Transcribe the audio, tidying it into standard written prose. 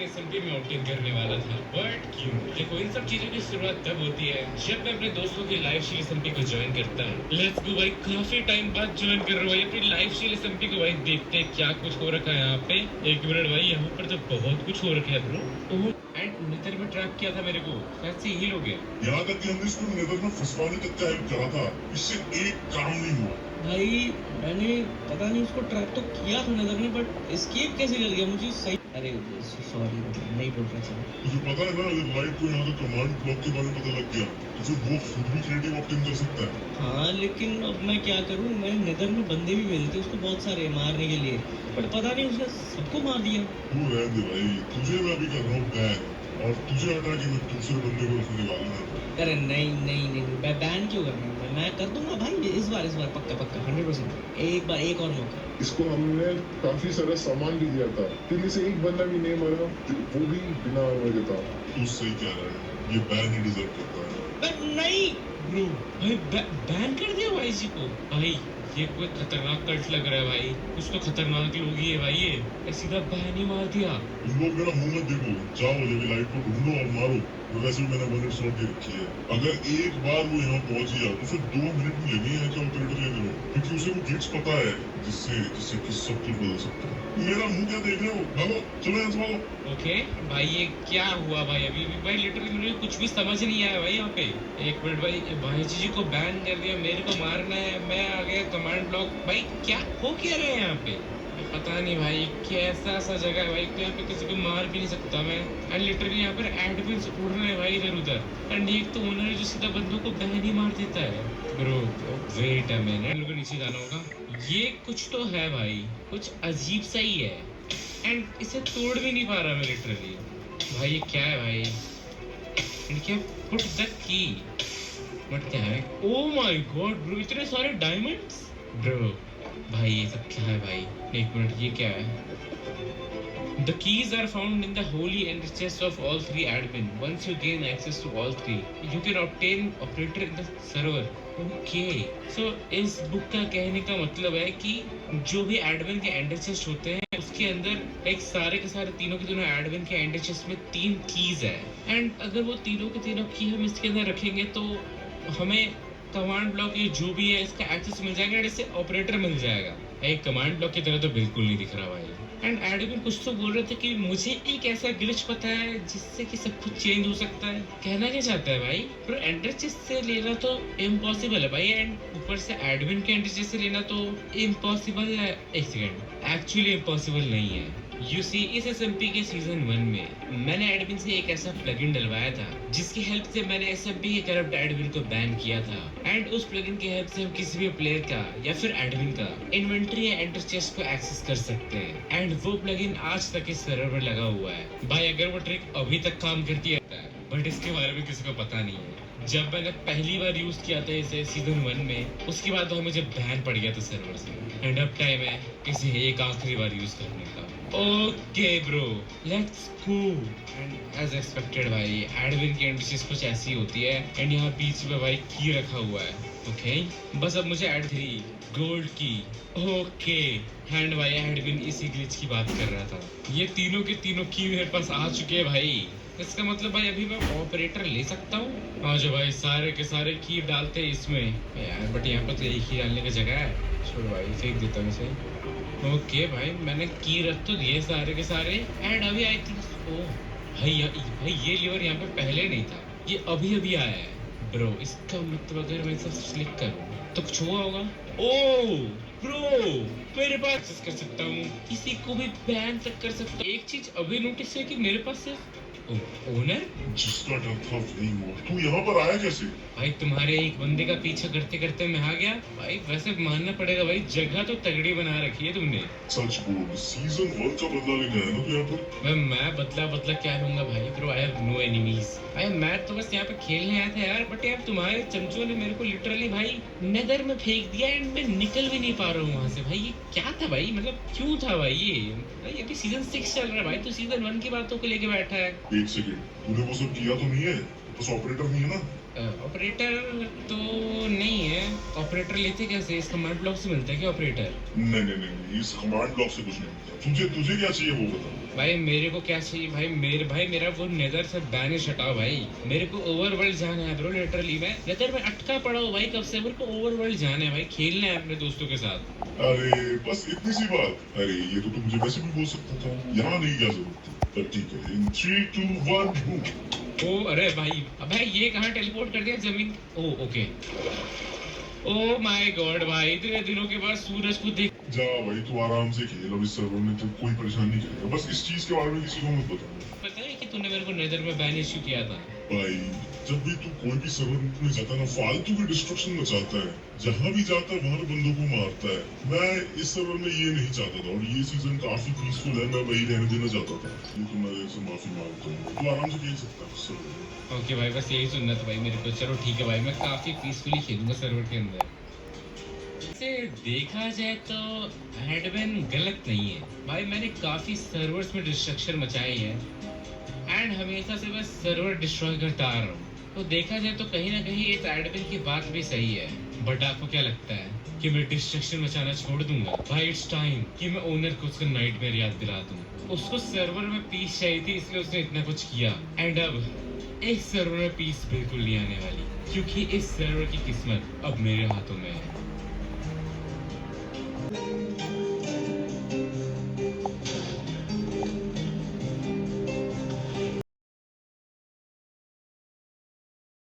SMP में opt इन करने वाला था, बट क्यों? देखो, इन सब चीजों की शुरुआत तब होती है जब मैं अपने दोस्तों की लाइव शील एसएमपी को ज्वाइन करता हूँ। लेट्स गो भाई, काफी टाइम बाद ज्वाइन कर रहा हूँ भाई अपनी लाइव शील एसएमपी को। भाई देखते हैं क्या कुछ हो रखा है यहाँ पे। एक मिनट भाई, यहाँ पर तो बहुत कुछ हो रखा है ब्रो। एंड नेदर में ट्रैप किया था मेरे को, शायद से यही लोग हैं। यहाँ तक कि हमने इसको नेदर में फंसवाने तक का हेल्प करा था, इससे एक काम नहीं हुआ। भाई मैंने पता नहीं उसको ट्रैप तो किया था नजर में, बट एस्केप कैसे कर गया मुझे सही। अरे सॉरी, नहीं बोल रहा था। तुझे पता है ना, अगर लाइट को यहाँ का कमांड ब्लॉक के बारे में पता लग गया तो फिर वो खुद भी क्रिएटिव ऑप्टिंग कर सकता है। हाँ लेकिन अब मैं क्या करूँ, मैं नेदर में बंदे भी भेजे थे उसको बहुत सारे मारने के लिए, बट पता नहीं उसने सबको मार दिया। तू रहने दे भाई, तुझे मैं अभी कर रहा हूँ बैन, और तुझे हटा के मैं दूसरे बंदे को रखने वाला है। अरे नहीं नहीं नहीं, मैं बैन क्यों करना है, मैं कर दूंगा भाई इस बार पक्का पक्का 100%। एक बार एक और मौका। इसको हमने काफी सारा सामान भी दिया था, फिर से एक बंदा भी नहीं मरा, वो भी बिना आर्मर के था। तू सही कह रहा है, ये बैन ही डिजर्व करता है। बट नहीं ब्रो भाई, बैन कर दिया भाई जी को। भाई ये कोई खतरनाक कल्ट लग रहा है भाई, कुछ तो खतरनाक लोग ही है भाई। ये सीधा बैन ही मार दिया। तुम लोग मेरा मुंह मत देखो, जाओ जब लाइट को ढूंढो और मारो। तो वैसे भी मैंने 1 मिनट शॉट के रखी है, अगर एक बार वो यहाँ पहुंच गया तो फिर 2 मिनट भी लगे हैं क्या ऑपरेटर लेने में, क्योंकि उसे वो ग्लिच पता है जिससे जिससे कि सब कुछ बदल सकता है। मेरा मुंह क्या देख रहे हो, भागो चलो यहाँ से भागो। ओके भाई, ये क्या हुआ भाई? अभी भाई लिटरली मुझे कुछ भी समझ नहीं आया भाई यहाँ पे। एक मिनट भाई, भाई जी को बैन कर दिया, मेरे को मारना है, मैं आ गया कमांड ब्लॉक। भाई क्या हो क्या रहे हैं यहाँ पे? पता नहीं भाई, कैसा सा जगह है भाई, यहाँ पे किसी को मार भी नहीं सकता मैं। एंड लिटरली यहाँ पर एडमिन्स उड़ रहे हैं भाई इधर उधर, एंड एक तो ओनर है जो सीधा बंदों को बैन ही मार देता है। ब्रो वेट अ मिनट, लोगों को नीचे जाना होगा। ये कुछ तो है भाई, कुछ अजीब सा ही है, एंड इसे तोड़ भी नहीं पा रहा मैं लिटरली। भाई ये क्या है भाई? एंड क्या पुट द की, बट क्या है? ओ माय गॉड ब्रो, इतने सारे डायमंड्स ब्रो। भाई ये सब क्या है भाई? एक मिनट, ये क्या है? The keys are found in the holy end chests of all 3 admin. Once you gain access to all 3, you can obtain operator in the server. Okay. So इस बुक का कहने का मतलब है कि जो भी एडमिन के एंडर चेस्ट होते हैं उसके अंदर एक सारे के सारे तीनों के तीनों एडमिन के एंडर चेस्ट में 3 कीज है, एंड अगर वो तीनों के तीनों की हम इसके अंदर रखेंगे तो हमें कमांड ब्लॉक ये जो भी है इसका एक्सेस मिल जाएगा, इससे ऑपरेटर मिल जाएगा। एक कमांड ब्लॉक की तरह तो बिल्कुल नहीं दिख रहा भाई। एंड एडमिन कुछ तो बोल रहे थे कि मुझे एक ऐसा ग्लिच पता है जिससे कि सब कुछ चेंज हो सकता है। कहना क्या चाहता है भाई? पर एंडर चेस्ट से लेना तो इम्पॉसिबल है भाई, एंड ऊपर से एडमिन के एंडर चेस्ट से लेना तो इम्पॉसिबल है। एक सेकंड, एक्चुअली इम्पॉसिबल नहीं है। You see, इस SMP के सीजन 1 में मैंने एडमिन से एक ऐसा प्लगइन डलवाया था जिसकी हेल्प से मैंने SMP के करप्ट एडमिन को बैन किया था, एंड उस प्लगइन की हेल्प से हम किसी भी प्लेयर का या फिर एडमिन का इन्वेंटरी या एंटर चेस्ट को एक्सेस कर सकते हैं, एंड वो प्लगइन आज तक इस सर्वर पर लगा हुआ है भाई। अगर वो ट्रिक अभी तक काम करती है, बट इसके बारे में किसी को पता नहीं है। जब मैंने पहली बार यूज किया था इसे सीजन 1 में, उसके बाद तो मुझे बैन पड़ गया था सर्वर से, एंड अब टाइम है इसे एक आखिरी बार यूज करने का। Okay bro, let's go. And as expected भाई, एडमिन की एंट्रीज कुछ ऐसी होती है, एंड यहाँ बीच में भाई की रखा हुआ है। ओके बस अब मुझे एड 3 गोल्ड की। ओके हैंड भाई, एडमिन इसी ग्लिच की बात कर रहा था। ये तीनों के तीनों की मेरे पास आ चुके हैं भाई। इसका मतलब भाई अभी मैं ऑपरेटर ले सकता हूँ। हाँ जो भाई, सारे के सारे की डालते हैं इसमें यार, बट यहाँ पर तो एक ही डालने की जगह है। छोड़ भाई, फेंक देता हूँ इसे। ओके भाई, मैंने की रख तो दिए सारे के सारे, एंड अभी आई थिंक ओ भाई ये लीवर यहाँ पे पहले नहीं था, ये अभी अभी आया है ब्रो। इसका मतलब अगर मैं इसे फ्लिक करूँ तो कुछ हुआ होगा। ओ ब्रो, मेरे पास एक्सेस कर सकता हूँ, किसी को भी बैन तक कर सकता हूँ। एक चीज अभी नोटिस है कि मेरे पास सिर्फ ओनर जिसका डर था वही मोर। तू यहाँ पर आया कैसे? भाई, तुम्हारे एक बंदे का पीछा करते करते मैं आ गया भाई। वैसे मानना पड़ेगा भाई, जगह तो तगड़ी बना रखी है तुमने। सच बोल, सीजन 1 का बदला लेके आया ना तू यहाँ पर? भाई मैं बदला क्या लूंगा भाई bro, I have no enemies भाई। मैं तो बस यहाँ पे खेलने आया था यार, बट यार तुम्हारे चमचों ने मेरे को लिटरली भाई नेदर में फेंक दिया, एंड मैं निकल भी नहीं पा रहा हूँ वहाँ से। भाई ये क्या था भाई, मतलब क्यों था भाई ये? भाई अभी सीजन 6 चल रहा है भाई, तो सीजन 1 की बातों को लेके बैठा है। एक सेकंड, तूने वो सब किया तो नहीं है? बस ऑपरेटर नहीं है ना? ऑपरेटर तो नहीं है। ऑपरेटर लेते कैसे? इस कमांड ब्लॉक से मिलता है क्या ऑपरेटर? नहीं, इस कमांड ब्लॉक से कुछ नहीं मिलता। तुझे क्या चाहिए वो बता। भाई मेरे को क्या चाहिए भाई? मेरा वो नेदर से बैनिश हटाओ भाई। मेरे को ओवरवर्ल्ड जाना है ब्रो। लिटरली मैं नेदर में अटका पड़ा हूँ भाई कब से। मेरे को ओवरवर्ल्ड जाना है भाई, खेलना है अपने दोस्तों के साथ। अरे बस इतनी सी बात। अरे ये तो तुम मुझे वैसे भी बोल सकता था, यहाँ नहीं क्या जरूरत थी। पर ठीक है, इन 3, 2, 1 बूम। ओ अरे भाई, अबे ये कहाँ टेलीपोर्ट कर दिया जमीन? ओ ओके। ओ माय गॉड भाई, इतने दिनों के बाद सूरज को देख। जा भाई, तू आराम से खेल। अब इस सर्वर में तो कोई परेशान नहीं करेगा। बस इस चीज के बारे में किसी को मत बता। पता है कि तूने मेरे को नेदर में बैन इश्यू किया था? भाई जब भी तू कोई भी सर्वर में जाता है ना, फालतू की डिस्ट्रक्शन मचाता है। जहाँ भी जाता है वहां बंदों को मारता है। मैं इस सर्वर में ये नहीं चाहता था, और ये सीजन काफी पीसफुल है। मैं वही रहने देना चाहता था। ये तो मैं इससे माफी मांगता हूँ। तू आराम से खेल सकता है सर्वर में। ओके भाई, बस यही सुनना था भाई मेरे को। चलो ठीक है भाई, मैं काफी पीसफुली खेलूंगा सर्वर के अंदर। से देखा जाए तो एडमिन गलत नहीं है भाई। मैंने काफी सर्वर्स में डिस्ट्रक्शन मचाई है एंड हमेशा से बस सर्वर डिस्ट्रॉय करता आ रहा हूँ। तो देखा जाए तो कहीं ना कहीं इस एडमिन की बात भी सही है। बट आपको क्या लगता है कि मैं डिस्ट्रक्शन मचाना छोड़ दूंगा? भाई इट्स टाइम कि मैं ओनर को उसका नाइटमेयर याद दिला दूं। उसको सर्वर में पीस चाहिए थी, इसलिए उसने इतना कुछ किया। एंड अब इस सर्वर में पीस बिल्कुल नहीं आने वाली, क्योंकि इस सर्वर की किस्मत अब मेरे हाथों में है।